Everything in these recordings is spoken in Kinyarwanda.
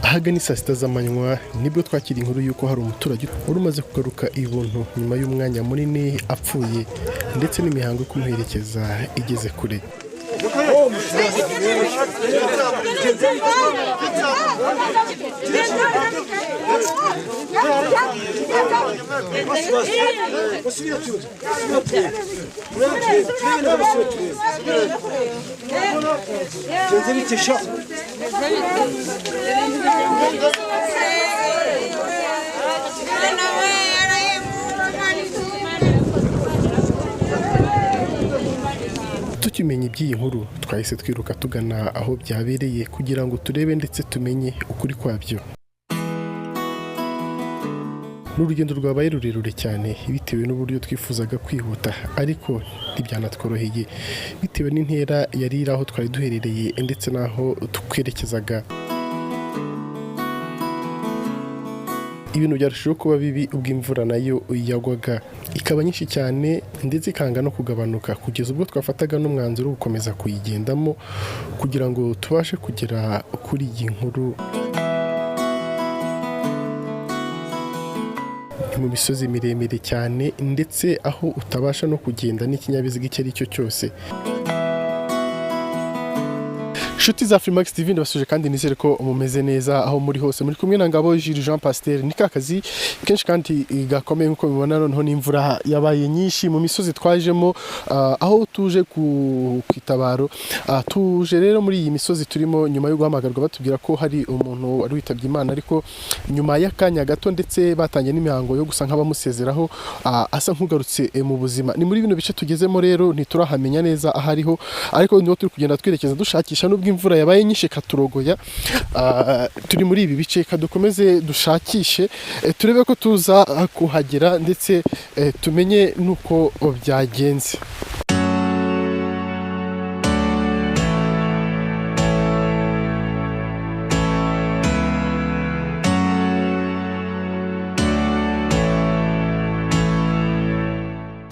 ahagana saa sita z'amanywa nibwo twakira inkuru y'uko hari umuturage wari umaze kugaruka ibuntu nyuma y'umwanya munini apfuye ndetse n'imihango yo kumuherekeza igeze kure. Tukimenya iby'iyi nkuru twahise twiruka tugana aho byabereye kugira ngo turebe ndetse tumenye ukuri kwabyo. N'urugendo rwabaye rurerure cyane bitewe n'uburyo twifuzaga kwihuta ariko ntibyanatworoheye bitewe n'intera yari iri aho twari duherereye ndetse n'aho twerekezaga. Ibintu byarushijeho kuba bibi ubwo imvura nayo yagwaga ikaba nyinshi cyane ndetse ikanga no kugabanuka kugeza ubwo twafataga n'umwanzuro wo gukomeza kuyigendamo kugira ngo tubashe kugera kuri iyi nkuru. Mu misozi miremire cyane ndetse aho utabasha no kugenda n'ikinyabiziga icyo ari cyo cyose. Inshuti za Freemax TV ndabasuje kandi nizere ko mumeze neza aho muri hose. Muri kumwe na Ngabo Jules Jean Pasteur. Ni kakazi kenshi kandi gakomeye nkuko mubona noneho n'imvura yabaye nyinshi mu misozi twajemo aho tuje kwitabaro. Tuje rero muri iyi misozi turimo nyuma yo guhamagarwa batubwira ko hari umuntu wari witabye Imana ariko nyuma y'akanya gato ndetse batangiye n'imihango yo gusa nk'abamusezeraho asa nk'ugarutse mu buzima. Ni muri bino bice tugezemo rero ntiturahamenya neza ahariho ariko niho turi kugenda twerekeza dushakisha n'ubwo imvura yabaye nyinshi katurogoya. Turi muri ibi bice kadukomeze dushakishe turebe ko tuza kuhagera ndetse tumenye nuko byagenze.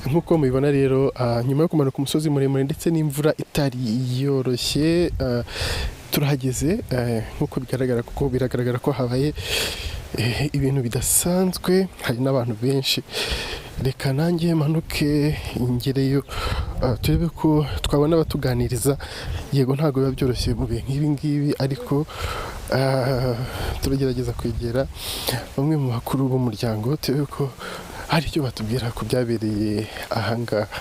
Nkuko mubibona rero nyuma yo kumanuka umusozi muremure ndetse n'imvura itari yoroshye turahageze nkuko bigaragara kuko biragaragara ko habaye ibintu bidasanzwe hari n'abantu benshi. Reka nanjye manuke ingereyo turebe ko twabona abatuganiriza. Yego ntago biba byoroshye mu bihe nk'ibi ngibi ariko turagerageza kwegera bamwe mu bakuru b'umuryango turebe ko hari icyo batubwira ku byabereye ahangaha.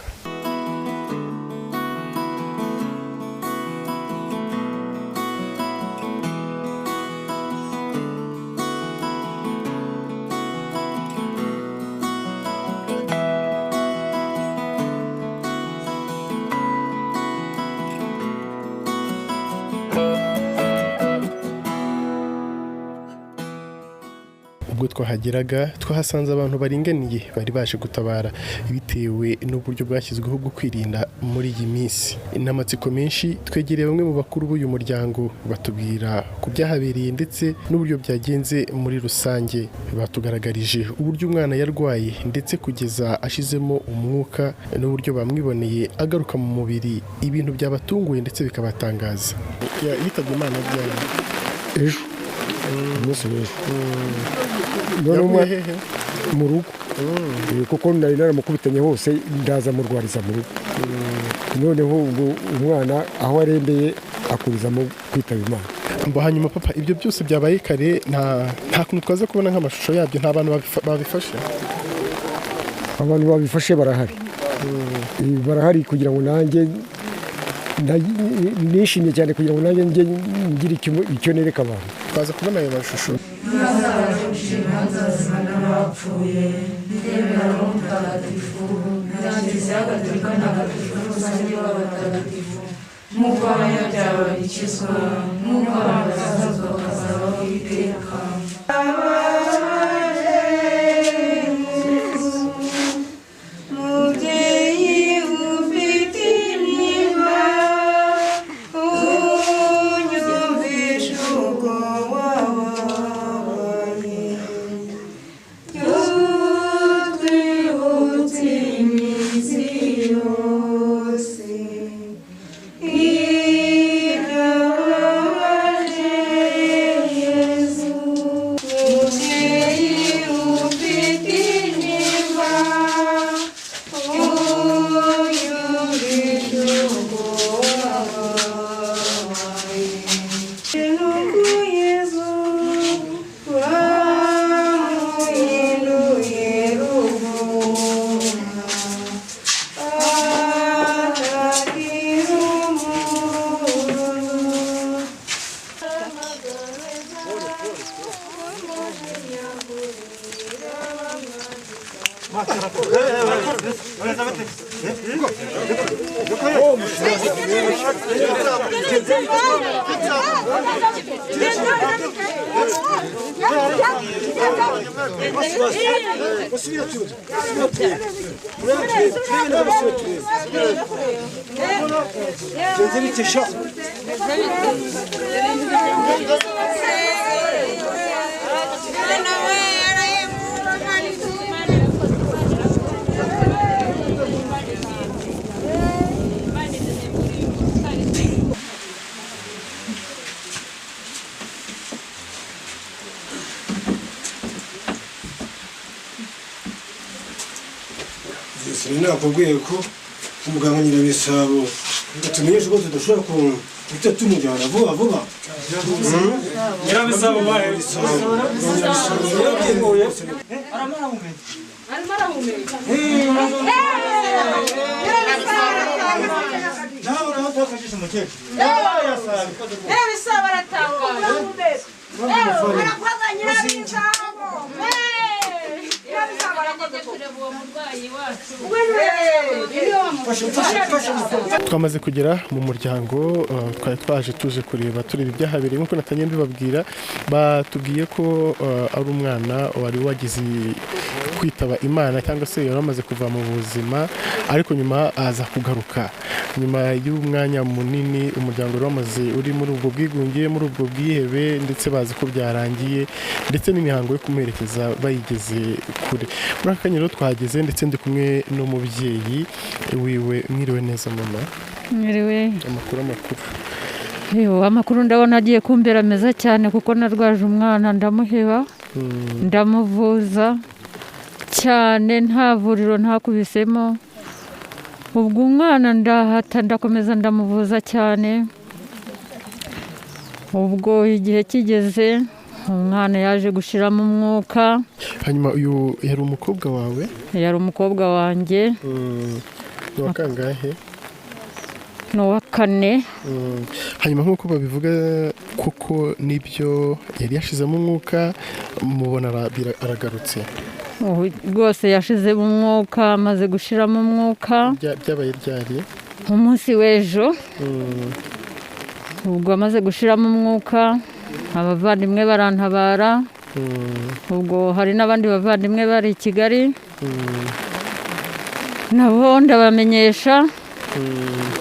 Ubwo twahageraga twahasanze abantu baringaniye bari baje gutabara bitewe n'uburyo bwashyizweho bwo kwirinda muri iyi minsi. N'amatsiko menshi twegereye bamwe mu bakuru b'uyu muryango batubwira ku byahabereye ndetse n'uburyo byagenze muri rusange. Batugaragarije uburyo umwana yarwaye ndetse kugeza ashizemo umwuka n'uburyo bamwiboneye agaruka mu mubiri. Ibintu byabatunguye ndetse bikabatangaza. Yitabye Imana byari ejo umunsi w'ejo mu rugo kuko nari naramukubitanye hose ndaza murwariza mu rugo. Noneho umwana aho arembeye akurizamo kwitaba Imana. Hanyuma papa ibyo byose byabaye kare nta kuntu twaza kubona nk'amashusho yabyo nta bantu babifashe? Abantu babifashe barahari kugira ngo nanjye nishimye cyane kugira ngo nanjye ngire icyo nereka abantu. Twaza kubona ayo mashusho. Yesu nakubwiye ko umuganga Nyirabisabo atumenyesha ko tudashobora guhita tumujyana vuba vuba. Nyirabisabo bahe twamaze kugera mu muryango twari twaje tuje kureba ibyahabereye nk'uko natanye mbibabwira batubwiye ko ari umwana wari wagize kwitaba Imana cyangwa se yari amaze kuva mu buzima ariko nyuma aza kugaruka nyuma y'umwanya munini umuryango wari wamaze uri muri ubwo bwigunge muri ubwo bwihebe ndetse bazi ko byarangiye ndetse n'imihango yo kumuherekeza bayigeze kure. Muri aka kanya rero twageze ndetse ndi kumwe n'umubyeyi wiwe. Mwiriwe neza mama? Mwiriwe. Amakuru amakuru ndabona agiye kumbera meza cyane kuko narwaje umwana ndamuheba ndamuvuza cyane nta vuriro ntakubisemo. Ubwo umwana ndahata ndakomeza ndamuvuza cyane. Ubwo igihe kigeze umwana yaje gushiramo umwuka. Hanyuma uyu yari umukobwa wawe? Yari umukobwa wanjye. Ni wa kangahe? Ni uwa 4. Hanyuma nk'uko babivuga kuko nibyo yari yashizemo umwuka mubona aragarutse? Rwose yashizemo umwuka amaze gushiramo umwuka. Byabaye ryari? Umunsi w'ejo. Ubwo amaze gushiramo umwuka abavandimwe barantabara. Ubwo hari n'abandi bavandimwe bari i Kigali. Nabo ndabamenyesha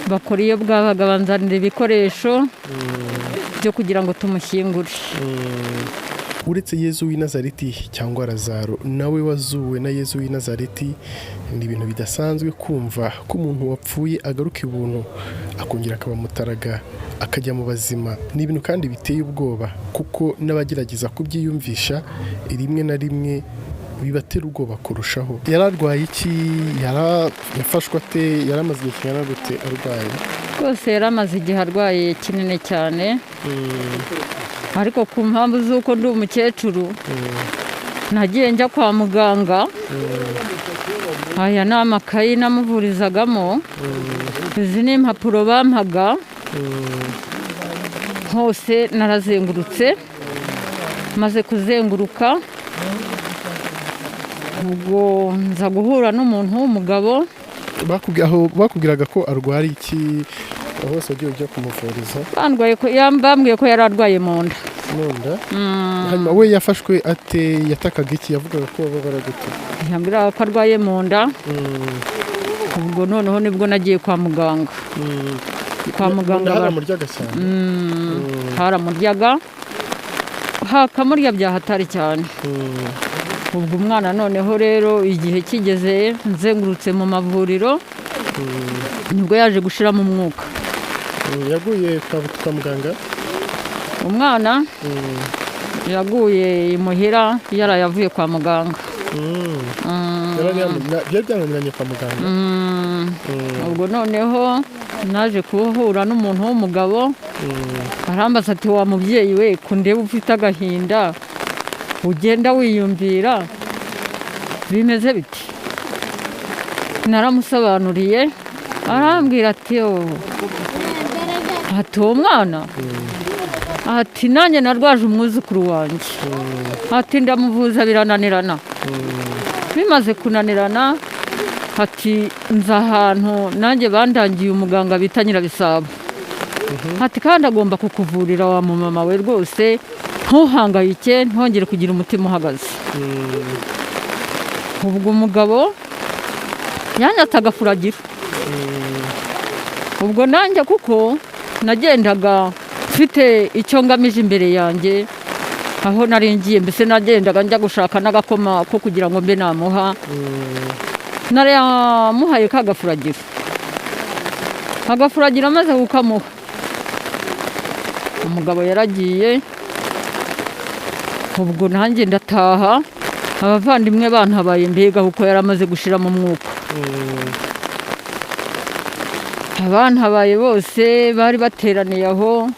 bakora iyo bwabaga banzanira ibikoresho byo kugira ngo tumushyingure. Uretse Yezu w'i Nazareti cyangwa Lazaro nawe wazuwe na Yezu w'i Nazareti ni ibintu bidasanzwe kumva ko umuntu wapfuye agaruka ibuntu akongera akaba mutaraga akajya mu bazima. Ni ibintu kandi biteye ubwoba kuko n'abagerageza kubyiyumvisha rimwe na rimwe bibatera ubwoba kurushaho. Yararwaye iki? Yafashwe ate? Yaramaze igihe kingana gute arwaye? Rwose yaramaze igihe arwaye kinini cyane. Ariko ku mpamvu z'uko ndi umukecuru nagiye njya kwa muganga. Aya ni amakayi namuvurizagamo. Izi ni impapuro bampaga. Hose narazengurutse. Maze kuzenguruka ubwo nza guhura n'umuntu w'umugabo. Bakubwiraga ko arwara iki? Hose wagiye ujya kumuvuriza? Bambwiye ko yari arwaye mu nda. Mu nda? Hanyuma we yafashwe ate? Yatakaga iki? Yavugaga ko babara gute? Yambwiraga ko arwaye mu nda. Ubwo noneho nibwo nagiye kwa muganga. Kwa muganga haramuryaga cyane? Haramuryaga. Hakamurya byahatari cyane. Ubwo umwana noneho rero igihe kigeze nzengurutse mu mavuriro nibwo yaje gushiramo umwuka. Yaguye kwa muganga? Umwana yaguye imuhira yarayavuye kwa muganga. Byananiranye kwa muganga? Ubwo noneho naje kuhura n'umuntu w'umugabo arambaza ati wa mubyeyi we kundeba ufite agahinda ugenda wiyumvira bimeze biti? Naramusobanuriye arambwira ati ati uwo mwana ati nanjye narwaje umwuzukuru wanjye ati ndamuvuza birananirana bimaze kunanirana ati nza ahantu nanjye bandangiye umuganga bita Nyirabisabo ati kandi agomba kukuvurira wa mama we rwose ntuhangayike ntongere kugira umutima uhagaze ubwo umugabo yanyatse agafuragira ubwo nanjye kuko nagendaga mfite icyo ngamije imbere yanjye aho naringiye mbese nagendaga njya gushaka n'agakoma ko kugira ngo mbe namuha naramuhaye kagafuragira agafuragira amaze kukamuha umugabo yaragiye ubwo nanjye ndataha abavandimwe bantabaye mbega kuko yaramaze gushira mu mwuka abantabaye bose bari bateraniye aho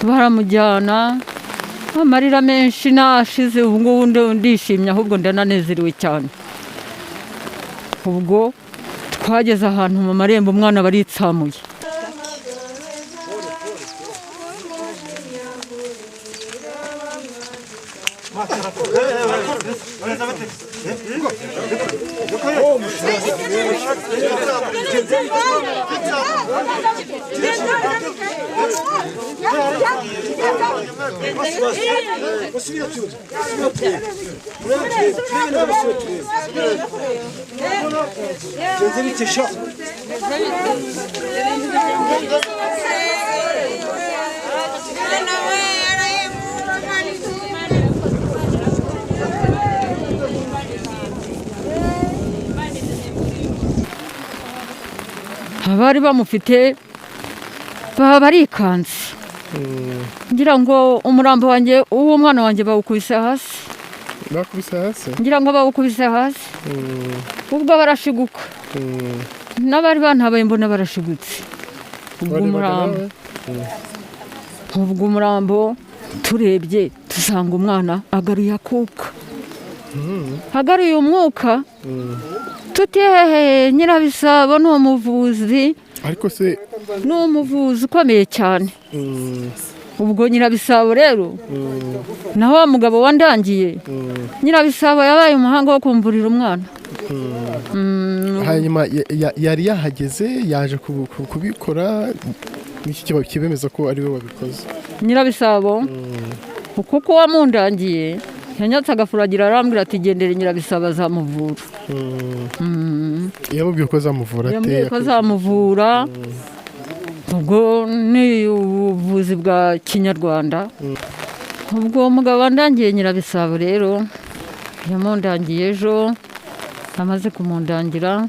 baramujyana amarira menshi nashize ubu ngubu ndishimye ahubwo ndananezerewe cyane ubwo twageze ahantu mu marembo umwana baritsamuye abari bamufite baba barikanze ngira ngo umurambo wanjye uwo mwana wanjye bawukubise hasi ngira ngo bawukubise hasi ubwo barashiguka n'abari bantabaye mbona barashigutse ubwo umurambo turebye dusanga umwana agaruye akuka agaruye umwuka tutehe Nyirabisabo ni umuvuzi ariko se ni umuvuzi ukomeye cyane ubwo Nyirabisabo rero na wa mugabo wandangiye Nyirabisabo yabaye umuhanga wo kumvurira umwana hanyuma yari yahageze yaje kubikora n'iki kibemeza ko ari we wabikoze Nyirabisabo kuko wamundangiye yanyatse agafuragira arambwira ati gendere Nyirabisabo azamuvura yamubwiye ko azamuvura yamubwiye ko azamuvura ubwo ni ubuvuzi bwa kinyarwanda ubwo umugabo wandangiye Nyirabisabo rero yamundangiye ejo amaze kumundangira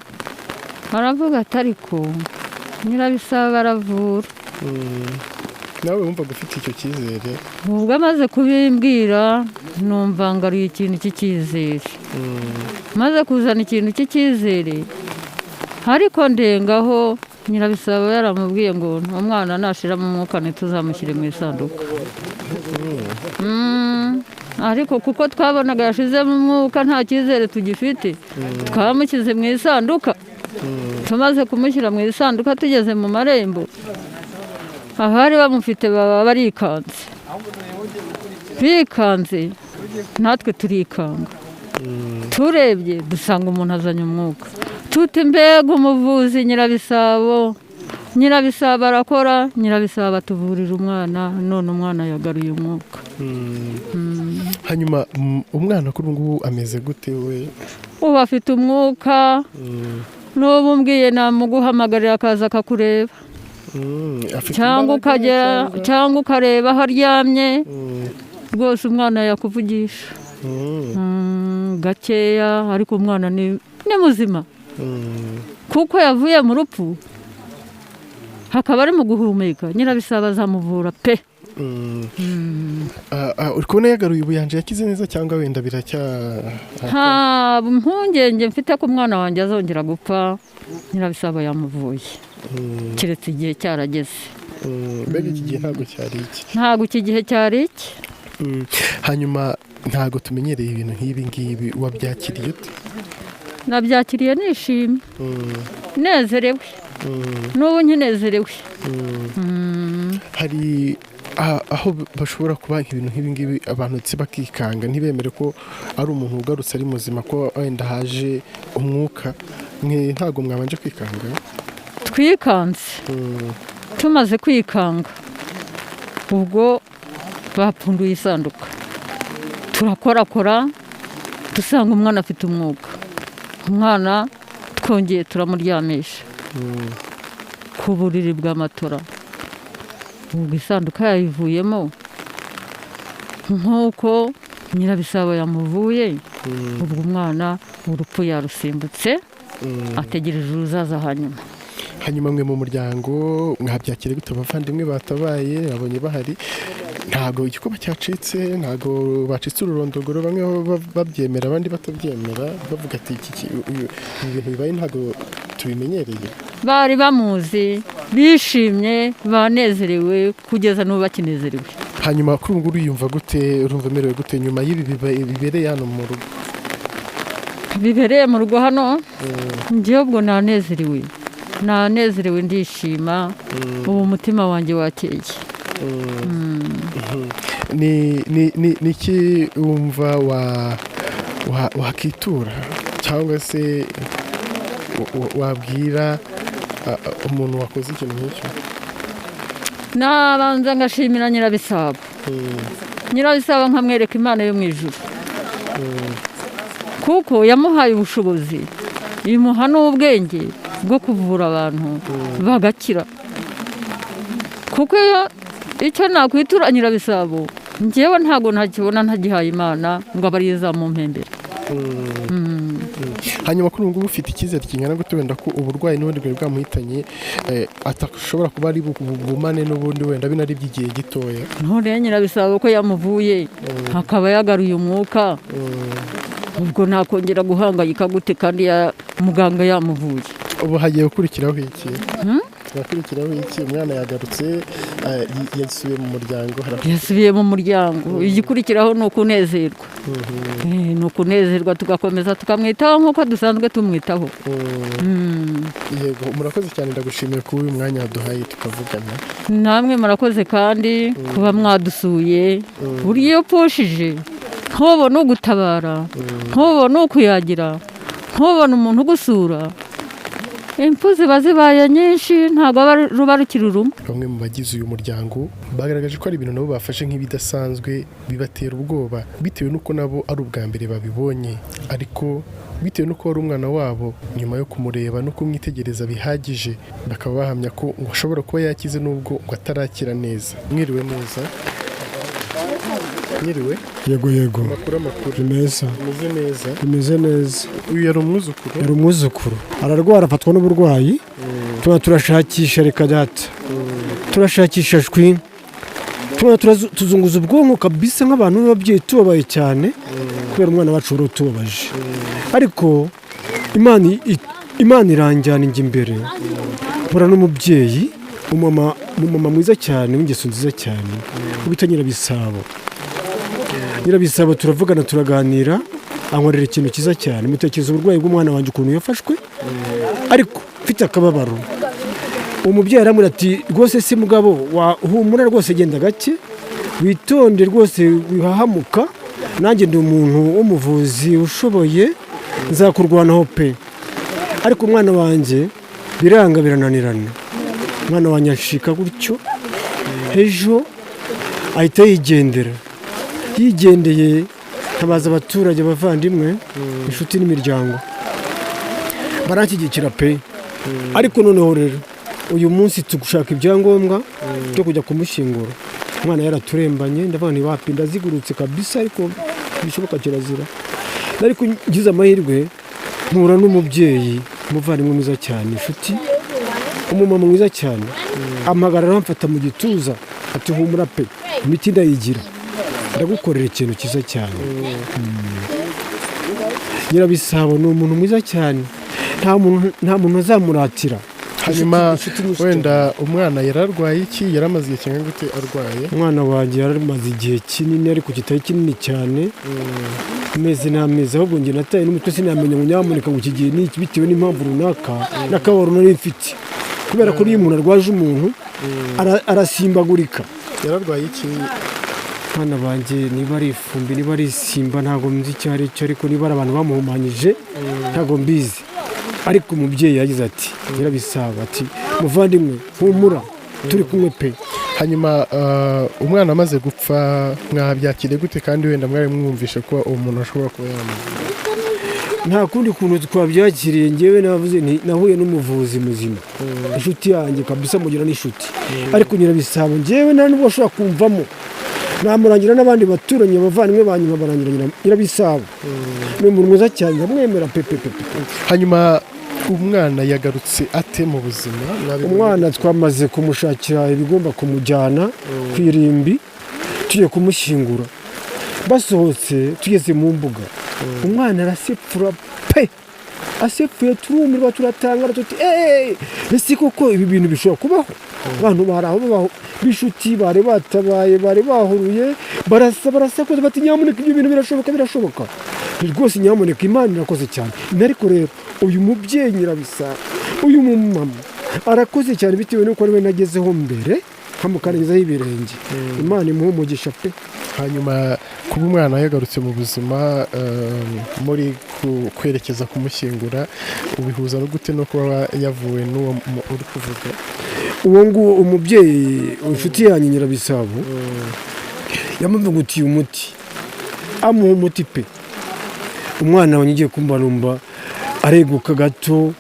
aravuga ati ariko Nyirabisabo aravura nawe wumva ufite icyo cyizere ubwo amaze kubimbwira numva ngaruye ikintu cy'icyizere maze kuzana ikintu cy'icyizere ariko ndengaho Nyirabisabo yaramubwiye ngo umwana nashiramo umwuka ntituzamushyire mu isanduku ariko kuko twabonaga yashizemo umwuka nta cyizere tugifite twamushyize mu isanduka tumaze kumushyira mu isanduka tugeze mu marembo abari bamufite baba bikanze natwe turikanga turebye dusanga umuntu azanye umwuka tuti mbega umuvuzi Nyirabisabo arakora Nyirabisabo atuvurira umwana none umwana yagaruye umwuka hanyuma umwana kuri ubu ngubu ameze gute we ubu afite umwuka n'ubu mbwiye namuguhamagarira akaza akakureba cyangwa ukareba aho aryamye rwose umwana yakuvugisha gakeya ariko umwana ni muzima kuko yavuye mu rupfu hakaba ari mu guhumeka Nyirabisabo azamuvura pe uri kubona yagaruye ubuyanja yakize neza cyangwa wenda nta mpungenge mfite ko umwana wanjye azongera gupfa Nyirabisabo yamuvuye keretse igihe cyarageze mbega iki gihe ntabwo iki gihe cyari iki hanyuma ntabwo tumenyereye ibintu nk'ibi ngibi wabyakiriye ute nabyakiriye nishimye nezerewe n'ubu nkinezerewe hari aho bashobora kuba ibintu nk'ibi ngibi abantu ndetse bakikanga ntibemere ko ari umuntu ugarutse ari muzima ko wenda haje umwuka ntabwo mwabanje kwikanga twikanze tumaze kwikanga ubwo bapfunduye isanduka turakorakora dusanga umwana afite umwuka umwana twongeye turamuryamisha ku buriri bw'amatora ubwo isanduka yayivuyemo nk'uko nyirabisabo yamuvuye ubwo umwana urupfu yarusimbutse ategereje uruzaza hanyuma mwe mu muryango mwabyakira bite abavandimwe batabaye abonye bahari ntago igikuba cyacitse ntago bacitse ururondogoro bamwe babyemera abandi batabyemera bavuga ati ibintu bibaye ntago tubimenyereye bari bamuzi bishimye banezerewe kugeza n'ubu bakinezerewe hanyuma kuri ubu uriyumva gute urumva umerewe gute nyuma y'ibi bibereye hano mu rugo bibereye mu rugo hano njyewe ubwo nanezerewe ndishima ubu umutima wanjye wakeye ni iki wumva wakitura cyangwa se wabwira umuntu wakoze ikintu nk'icyo nabanza ngashimira nyirabisabo nkamwereka imana yo mu ijuru kuko yamuhaye ubushobozi imuha n'ubwenge bwo kuvura abantu bagakira kuko icyo nakwitura nyirabisabo njyewe ntabwo ntakibona ntagihaye imana ngo abe ariyo izamumpembera hanyuma kuri ubu ngubu ufite icyizere kingana gute wenda ko uburwayi n'ubundi bwari bwamuhitanye atashobora kuba ari bugumane n'ubundi wenda binari by'igihe gitoya none nyirabisabo ko yamuvuye akaba yagaruye umwuka ubwo nakongera guhangayika gute kandi muganga yamuvuye ubu hagiye gukurikiraho iki umwana yagarutse yasubiye mu muryango igikurikiraho ni ukunezerwa tugakomeza tukamwitaho nk'uko dusanzwe tumwitaho yego murakoze cyane ndagushimiye kuba uyu mwanya waduhaye tukavugana namwe murakoze kandi kuba mwadusuye buriya iyo upfushije ntubone ugutabara ntubone ukuyagira ntubone umuntu ugusura impfu ziba zibaye nyinshi ntabwo ruba rukiri rumwe bamwe mu bagize uyu muryango bagaragaje ko ari ibintu nabo bafashe nk'ibidasanzwe bibatera ubwoba bitewe n'uko nabo ari ubwa mbere babibonye ariko bitewe n'uko wari umwana wabo nyuma yo kumureba no kumwitegereza bihagije bakaba bahamya ko ngo ashobora kuba yakize n'ubwo ngo atarakira neza mwiriwe neza mwiriwe yego amakuru meza bimeze neza uyu yari umwuzukuru ararwara afatwa n'uburwayi turashakisha reka data turashakisha shwi tuzunguza ubwonko kabisa nk'abantu b'ababyeyi tubabaye cyane kubera umwana wacu wari utubabaje ariko imana iranjyana njye imbere mpura n'umubyeyi umumama mwiza cyane w'ingeso nziza cyane wita nyirabisabo turavugana turaganira ankorera ikintu cyiza cyane mutekereza uburwayi bw'umwana wanjye ukuntu yafashwe ariko mfite akababaro uwo mubyeyi aramubwira ati rwose si mugabo humura rwose genda gake witonde rwose wihahamuka nanjye ndi umuntu w'umuvuzi ushoboye nzakurwanaho pe ariko umwana wanjye biranga birananirana umwana wanjye ashika gutyo ejo ahita yigendeye ntabaza abaturage abavandimwe inshuti n'imiryango baranshyigikira pe ariko noneho rero uyu munsi tugushaka ibyangombwa byo kujya kumushyingura umwana yaraturembanye ndavuga ntiwapi ndazigurutse kabisa ariko bishoboka kirazira ariko ngize amahirwe mpura n'umubyeyi umuvandimwe mwiza cyane inshuti umumama mwiza cyane ampagarara amfata mu gituza ati humura pe imiti ndayigira ndagukorera ikintu cyiza cyane nyirabisabo ni umuntu mwiza cyane nta muntu azamuratira hanyuma wenda umwana yararwaye iki yaramaze igihe kingana gute arwaye umwana wanjye yaramaze igihe kinini ariko kitari kinini cyane amezi n'amezi ahubwo njye nataye n'umutwe sinamenya ngo nyamuneka ngo iki gihe ni iki bitewe n'impamvu runaka n'akababaro nari mfite kubera ko iyo umuntu arwaje umuntu arasimbagurika yararwaye iki? abana banjye niba ari ifumbi niba ari isimba ntabwo nzi icyo ari cyo, ariko niba ari abantu bamuhumanyije ntabwo mbizi. Ariko umubyeyi yagize ati Nyirabisabo ati muvandimwe humura turi kumwe pe. Hanyuma umwana amaze gupfa mwabyakiriye gute, kandi wenda mwari mwumvishe ko uwo muntu ashobora kuba yamuziga? Nta kundi kuntu twabyakiriye, ngewe navuze nti nahuye n'umuvuzi muzima, inshuti yanjye kabisa, mugira n'inshuti. Ariko Nyirabisabo ngewe nta nubwo ashobora kumvamo, namurangira n'abandi baturanyi abavandimwe banyuma barangira Nyirabisabo ni umuntu mwiza cyane, ndamwemera pepe. Hanyuma umwana yagarutse ate mu buzima? Umwana twamaze kumushakira ibigomba kumujyana ku irimbi, tugiye kumushyingura. Basohotse tugeze mu mbuga, umwana arasepfura pe, asepfuye turumirwa turatangara tuti ese koko ibi bintu bishobora kubaho? Abantu bari aho b'inshuti bari batabaye, bari bahuruye, barasakuza bati nyamuneka ibyo bintu birashoboka rwose, nyamuneka Imana irakoze cyane. Ariko rero uyu mubyeyi Nyirabisabo, uyu mumama arakoze cyane, bitewe n'uko ariwe nagezeho mbere nkamukandagizaho ibirenge. Imana imuhe umugisha pe. Hanyuma kuba umwana yagarutse mu buzima, muri kwerekeza kumushyingura, ubihuza no gute no kuba yavuwe n'uwo uri kuvuga? Uwo nguwo umubyeyi inshuti yanjye Nyirabisabo yamuvugutiye umuti, amuha umuti pe. Umwana wanjye ugiye kumbarumba areguka gato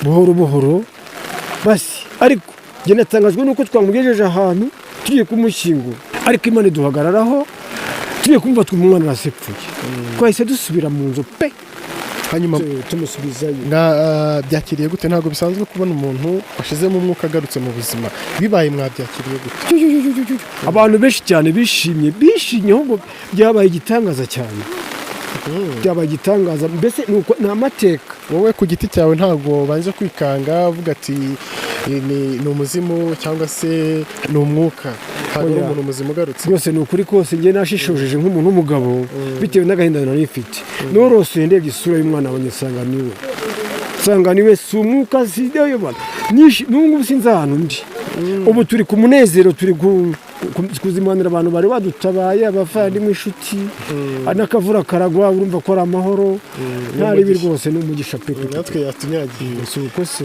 buhoro basi, ariko njye natangajwe nuko twamugejeje ahantu tugiye kumushyingura, ariko Imana iduhagararaho, tugiye kumva umwana arasepfuye, twahise dusubira mu nzu pe. Hanyuma tumusubizayo. Byakiriye gute? Ntabwo bisanzwe kubona umuntu washizemo umwuka agarutse mu buzima, bibaye mwabyakiriye gute? Abantu benshi cyane bishimye, ahubwo byabaye igitangaza cyane, byabaye igitangaza, mbese ni amateka. Wowe ku giti cyawe ntabwo banze kwikanga uvuga ati ni umuzimu cyangwa se ni umwuka, ntabwo ari umuntu muzima ugarutse? Rwose ni ukuri kose, njye nashishojeje nk'umuntu w'umugabo bitewe n'agahinda nari mfite. Norosoye ndebye isura y'umwana wanjye nsanga niwe si umwuka, sideyobana n'ubu sinzi ahantu ndi. Ubu turi ku munezero, turi kuzimanira abantu bari badutabaye, abavandimwe, inshuti, n'akavura karagwa, urumva ko ari amahoro, ntaribi rwose n'umugisha pe. Natwe yatunyagiye si uko se.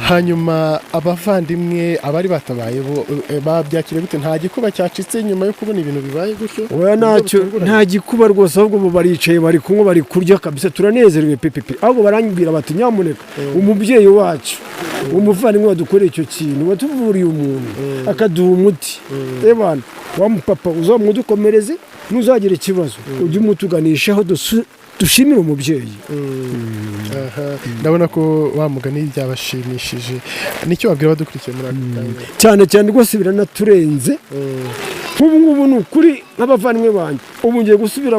Hanyuma abavandimwe abari batabaye bo babyakiriye gute? Nta gikuba cyacitse nyuma yo kubona ibintu bibaye gutyo? Oya, nta gikuba rwose, ahubwo bo baricaye, bari kunywa, bari kurya kabisa, turanezerewe pe. Ahubwo barambwira bati nyamuneka umubyeyi wacu, umuvandimwe wadukoreye icyo kintu, watuvuriye umuntu akaduha umuti, ebana wa mupapa uzamudukomereze, nuzagira ikibazo ujye umutuganishaho dushimire umubyeyi. Ndabona ko wamugani byabashimishije. Nicyo wabwira badukurikiye muri aka kanya? Cyane rwose biranaturenze. Ubu ngubu ni ukuri nk'abavandimwe banjye, ubu ngiye gusubira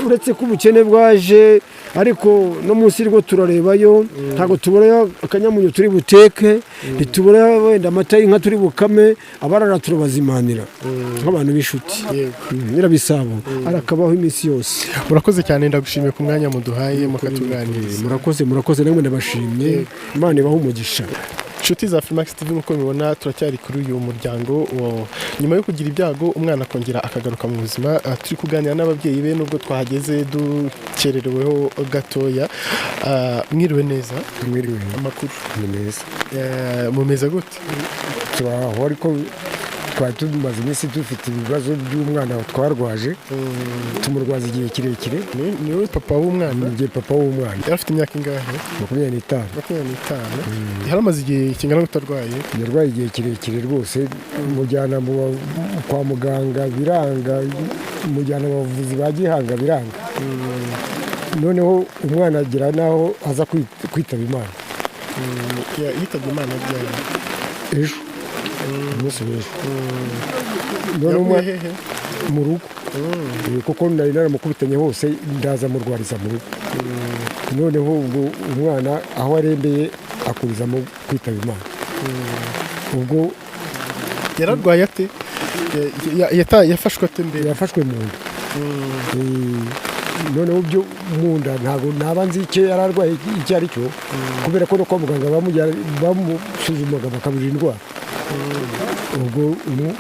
uretse ko ubukene bwaje, ariko no munsi rwo turarebayo, ntabwo tubura akanyamunyu turi buteke, ntitubura wenda amata y'inka turi bukame, abarara turabazimanira nk'abantu b'inshuti. Nyirabisabo arakabaho iminsi yose. Murakoze cyane, ndagushimiye ku mwanya muduhaye mukatuganiriza. Murakoze namwe ndabashimye, Imana ibahe umugisha. Inshuti za Freemax TV nk'uko mubibona, turacyari kuri uyu muryango nyuma yo kugira ibyago umwana akongera akagaruka mu buzima. Turi kuganira n'ababyeyi be nubwo twahageze dukerereweho gatoya. Mwiriwe neza? Mwiriwe. Amakuru ni meza. Mumeze gute? Turaho, ariko twari tumaze iminsi dufite ibibazo by'umwana twarwaje, tumurwaza igihe kirekire. Niwe papa w'umwana? Ni papa w'umwana. Yari afite imyaka ingahe? 25. Yari amaze igihe kingana utarwaye? Yarwaye igihe kirekire rwose, mujyana kwa muganga biranga, mujyana abavuzi ba gihanga biranga. Noneho umwana agira naho aza kwitaba Imana. Yitabye Imana ryari? Ejo. Umunsi w'ejo. Yavuye hehe? Mu rugo. Kuko nari naramukubitanye hose, ndaza murwariza mu rugo. Noneho ubwo umwana aho arembeye akurizamo kwitaba Imana. Ubwo yararwaye ate? Yafashwe ate mbere? Yafashwe mu nda. Noneho byo mu nda ntabwo naba nzi icyo yararwaye icyo ari cyo, kubera ko no kwa muganga bamusuzumaga bakabura indwara. ubwo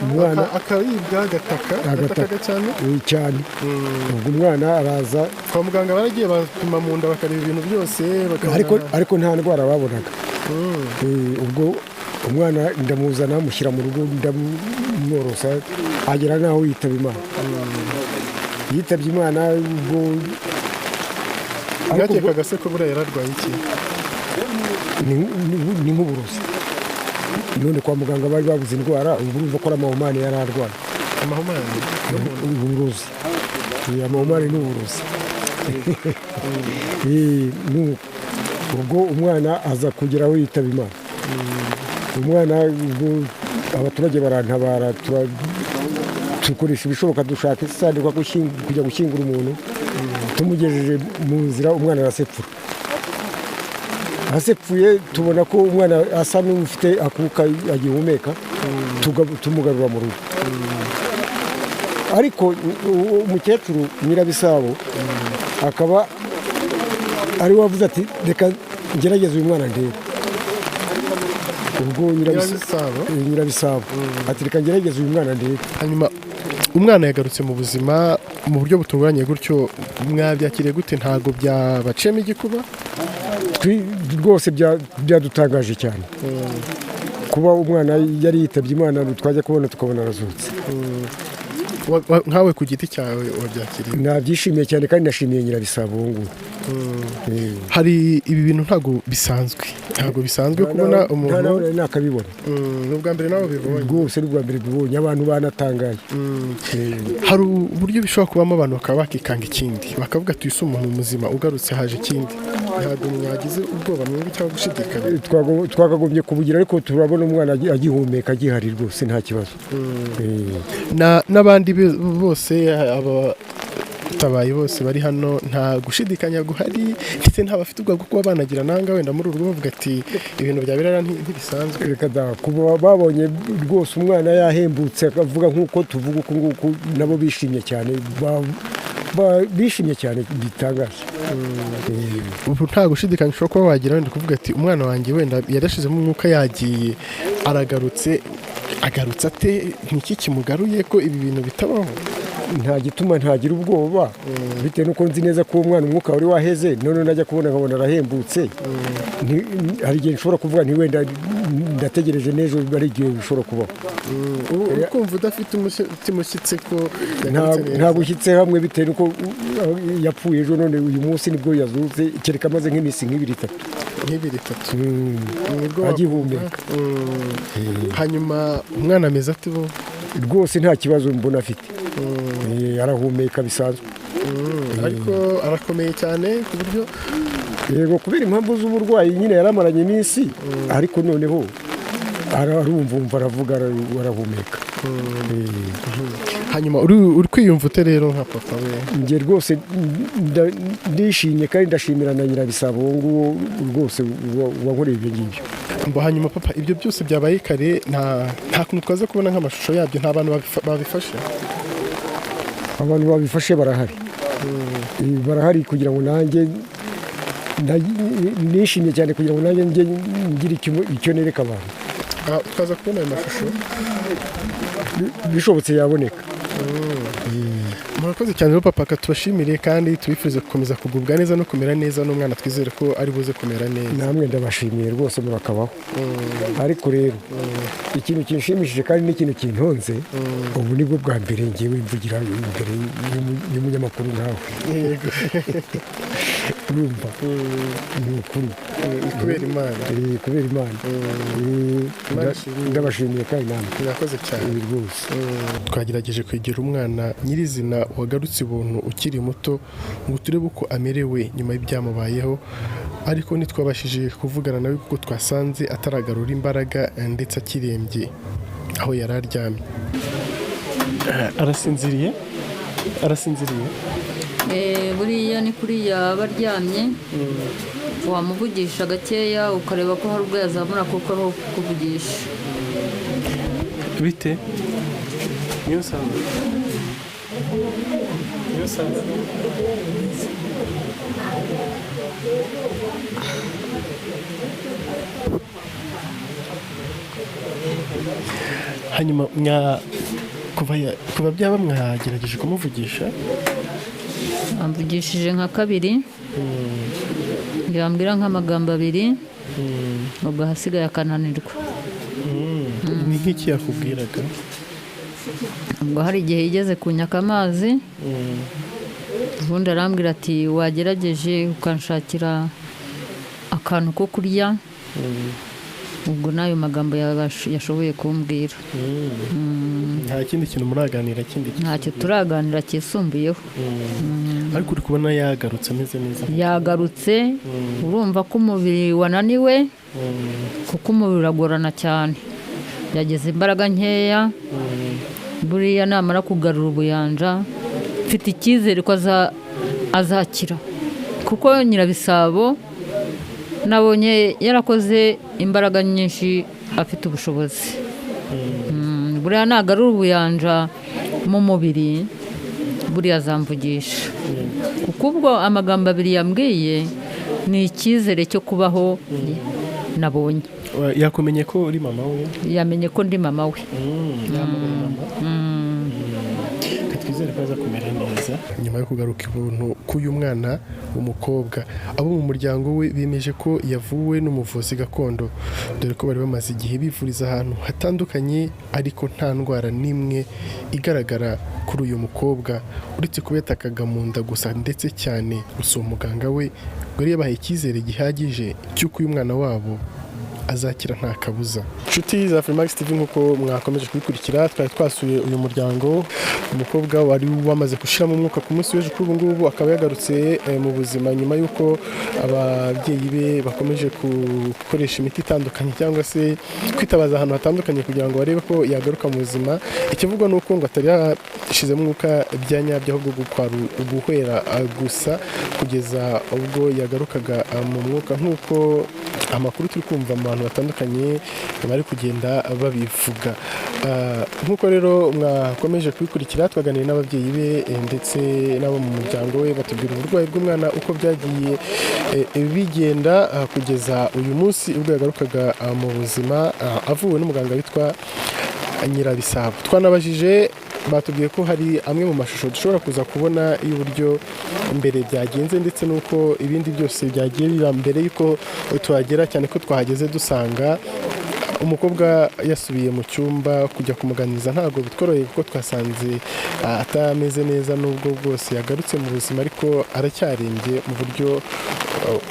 umwana akaribwa agataka cyane cyane ubwo umwana araza kwa muganga baragiye bapima mu nda bakareba ibintu byose ariko nta ndwara babonaga. Ubwo umwana ndamuzana mushyira mu rugo ndamworosa agera naho yitaba Imana. Yitabye Imana ubwo mwakekaga se ko buriya yararwaye iki? Ni nk'uburozi. None kwa muganga bari babuze indwara ubu urumva ko amahumane yari arwaye. Amahumane? Uburozi. Amahumane ni uburozi. Ubwo umwana aza kugera aho yitaba Imana. Umwana ubwo abaturage barantabara tukoresha ibishoboka dushaka isanirwa kujya gushyingura umuntu. Tumugejeje mu nzira umwana arasepfura. Asepfuye tubona ko umwana asa n'ufite akuka agihumeka tumugarura mu rugo. Ariko umukecuru Nyirabisabo akaba ari wavuze ati reka ngerageze uyu mwana ndebe. Ubwo Nyirabisabo ati reka ngerageze uyu mwana ndebe. Hanyuma umwana yagarutse mu buzima mu buryo butunguranye gutyo, mwabyakiriye gute? Ntago byabaciyemo igikuba? Rwose byadutangaje cyane kuba umwana yari yitabye Imana twajya kubona tukabona arazutse. Nkawe ku giti cyawe wabyakiriye? Nabyishimiye cyane kandi nashimiye Nyirabisabo ubu ngubu. Hari ibi bintu ntabwo bisanzwe kubona umuntu nakabibona. Ni ubwa mbere nawe bibonye? Rwose ni ubwa mbere bibonye, abantu banatangaye. Hari uburyo bishobora kubamo abantu bakaba bakikanga ikindi bakavuga ati uyu si umuntu muzima ugarutse haje ikindi. Ntabwo mwagize ubwoba mwebwe cyangwa gushidikanya? Twakagombye kubugira ariko turabona umwana agihumeka agihari rwose nta kibazo. N'abandi bose abatabaye bose bari hano nta gushidikanya guhari ndetse ntabafite ubwoba bwo kuba banagira nanga wenda muri urwo bavuga ati ibintu byabera ntibisanzwe? Reka da kuba babonye rwose umwana yahembutse akavuga nk'uko tuvuga uko nguko nabo bishimye cyane bishimye cyane bitangaje. Ubu nta gushidikanya ushobora kuba wagira wenda kuvuga ati umwana wanjye wenda yarashizemo umwuka yagiye agarutse ate? Niki kimugaruye ko ibi bintu bitabaho? Nta gituma ntagira ubwoba bitewe nuko nzi neza ko umwana umwuka wari waheze none najya kubona nkabona arahembutse. Hari igihe nshobora kuvuga nti wenda ndategereje n'ejo ari igihe bishobora kubaho. Ukumva udafite umutima ushyitse ko ntabwo ushyitse hamwe bitewe nuko yapfuye ejo none uyu munsi nibwo yazutse kereka amaze nk'iminsi nk'ibiri itatu agihumeka. Hanyuma umwana ameze ate bo? Rwose nta kibazo mbona afite. Arahumeka bisanzwe. Ariko arakomeye cyane ku buryo yego kubera impamvu z'uburwayi nyine yaramaranye iminsi ariko noneho arumva aravuga arahumeka. Hanyuma uri kwiyumva ute rero nka papa we? Njye rwose ndishimye kandi ndashimira na Nyirabisabo nguwo rwose wankoreye ibyo ngibyo. Hanyuma papa ibyo byose byabaye kare nta kuntu twaza kubona nk'amashusho yabyo? Nta bantu babifashe? Abantu babifashe barahari kugira ngo nanjye nishimye cyane kugira ngo nanjye ngire icyo nereka abantu. Twaza kubona ayo mashusho bishobotse yaboneka. Murakoze cyane rero papa, tubashimire kandi tubifurize gukomeza kugubwa neza no kumera neza n'umwana twizere ko ari buze kumera neza. Namwe ndabashimiye rwose murakabaho. Ariko rero ikintu kinshimishije kandi n'ikintu kintonze ubu nibwo bwa mbere ngiye mvugira imbere y'umunyamakuru nawe. Urumva ni ukuri kubera Imana. Ndabashimiye kandi namwe murakoze cyane rwose. Twagerageje kwegera umwana nyirizina wagarutse ubuntu ukiri muto ngo turebe uko amerewe nyuma y'ibyamubayeho, ariko ntitwabashije kuvugana nawe kuko twasanze ataragarura imbaraga ndetse akirembye aho yari aryamye. Arasinziriye? Buriya ni kuriya aba aryamye wamuvugisha gakeya ukareba ko hari ubwo yazamura kuko ari kukuvugisha. Bite? Niyo sanze. hanyuma kuva byaba mwagerageje kumuvugisha? amvugishije nka kabiri yambwira nk'amagambo abiri ubwo hasigaye akananirwa. Ni nk'iki yakubwiraga? ubwo hari igihe yigeze kunyaka amazi ubundi arambwira ati wagerageje ukanshakira akantu ko kurya, ubwo n'ayo magambo yashoboye kumbwira. Nta kindi kintu muraganira kindi? ntacyo turaganira cyisumbuyeho. Ariko uri kubona yagarutse ameze neza? yagarutse, urumva ko umubiri wananiwe kuko umubiri uragorana cyane, yagize imbaraga nkeya. buriya namara kugarura ubuyanja mfite icyizere ko azakira, kuko Nyirabisabo nabonye yarakoze imbaraga nyinshi, afite ubushobozi. buriya nagarura ubuyanja mu mubiri buriya azamvugisha, kuko ubwo amagambo abiri yambwiye ni icyizere cyo kubaho nabonye. yakumenye ko uri mama we? yamenye ko ndi mama we. twizere ko aza kumera neza. Nyuma yo kugaruka ibuntu k'uyu mwana w'umukobwa, abo mu muryango we bemeje ko yavuwe n'umuvuzi gakondo, dore ko bari bamaze igihe bivuriza ahantu hatandukanye ariko nta ndwara n'imwe igaragara kuri uyu mukobwa, uretse kuba yatakaga mu nda gusa ndetse cyane. Gusa uwo muganga we yari yabahaye icyizere gihagije cy'uko uyu mwana wabo azakira nta kabuza. Inshuti za Freemax TV, nk'uko mwakomeje kubikurikira, twari twasuye uyu muryango. Umukobwa wari wamaze gushira mu mwuka ku munsi w'ejo, kuri ubu ngubu akaba yagarutse mu buzima nyuma y'uko ababyeyi be bakomeje gukoresha imiti itandukanye cyangwa se kwitabaza ahantu hatandukanye kugira ngo barebe ko yagaruka mu buzima. Ikivugwa ni uko ngo atari yashizemo umwuka bya nyabyo, ahubwo guhwera gusa kugeza ubwo yagarukaga mu mwuka, nk'uko amakuru turi kumva mu bantu batandukanye bari kugenda babivuga. Nk'uko rero mwakomeje kubikurikira, twaganiriye n'ababyeyi be ndetse n'abo mu muryango we, batubwira uburwayi bw'umwana uko byagiye bigenda kugeza uyu munsi ubwo yagarukaga mu buzima, avuwe n'umuganga witwa Nyirabisabo. Twanabajije, batubwiye ko hari amwe mu mashusho dushobora kuza kubona y'uburyo mbere byagenze ndetse n'uko ibindi byose byagiye biba mbere y'uko tuhagera, cyane ko twahageze dusanga umukobwa yasubiye mu cyumba kujya kumuganiriza ntabwo bitworoheye, kuko twasanze atameze neza, nubwo bwose yagarutse mu buzima ariko aracyarembye mu buryo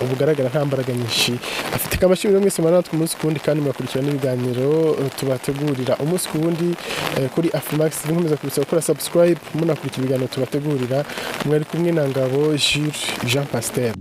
bugaragara nta mbaraga nyinshi afite. Kamashimiro mwese mwana natwe umunsi ku wundi, kandi murakurikirana n'ibiganiro tubategurira umunsi ku wundi kuri Freemax. nkomeza kubisaba gukora subscribe, munakurikira ibiganiro tubategurira. Mwari kumwe na Ngabo Jules Jean Pasteur.